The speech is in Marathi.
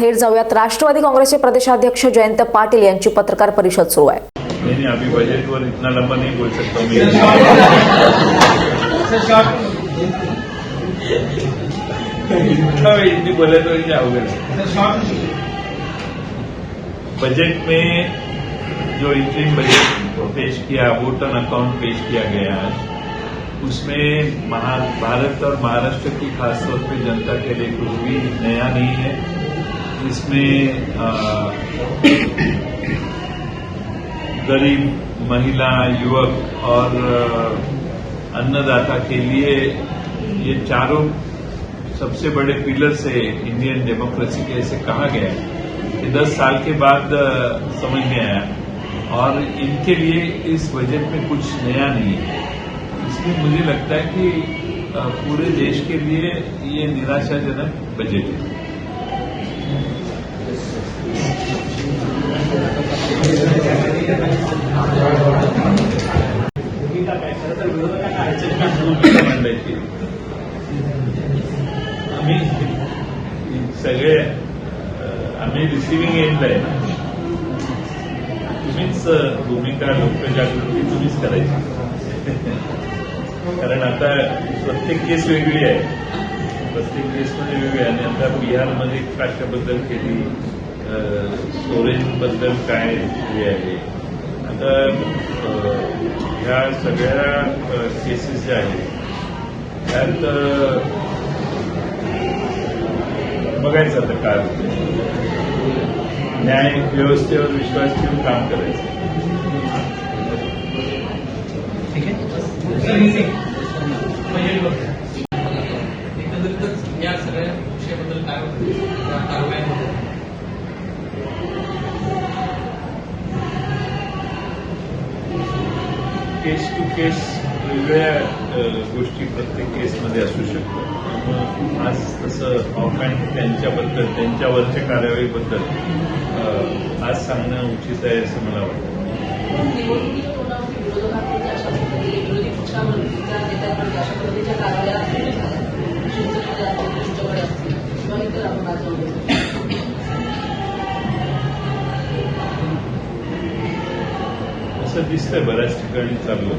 थेट जाऊयात. राष्ट्रवादी काँग्रेसचे प्रदेशाध्यक्ष जयंत पाटील यांची पत्रकार परिषद सुरू आहे. नहीं, अभी बजट पर इतना लंबा नहीं बोल सकता हूँ. इतनी बोले तो क्या होगा. बजट में जो इंटरिम बजट पेश किया, वोट ऑन अकाउंट पेश किया गया है, उसमें भारत और महाराष्ट्र की खासतौर पे जनता के लिए कुछ भी नया नहीं है. इसमें गरीब, महिला, युवक और अन्नदाता के लिए ये चारों सबसे बड़े पिलर से इंडियन डेमोक्रेसी के ऐसे कहा गया है कि 10 साल के बाद समझ में आया, और इनके लिए इस बजट में कुछ नया नहीं है. इसलिए मुझे लगता है कि पूरे देश के लिए ये निराशाजनक बजट है. मांडायची आम्ही रिसिव्हिंग एंड आहे ना. तुम्हीच भूमिका लोकजागृती तुम्हीच करायची. कारण आता प्रत्येक केस वेगळी आहे, प्रत्येक केसमध्ये वेगळी आहे. आणि आता बिहारमध्ये कशाबद्दल केली, सोरेनबद्दल काय हे आहे. आता ह्या सगळ्या केसेस ज्या आहेत त्यात बघायचं आता काय होतं. न्याय व्यवस्थेवर विश्वास ठेवून काम करायचं. एकंदरीतच या सगळ्या विषयाबद्दल काय कारवाई होते. केस टू केस वेगळ्या गोष्टी प्रत्येक केसमध्ये असू शकतात. त्यामुळे आज तसं ऑफहँड त्यांच्याबद्दल, त्यांच्यावरच्या कारवाईबद्दल आज सांगणं उचित आहे असं मला वाटतं. असं दिसतंय बऱ्याच ठिकाणी चाललं.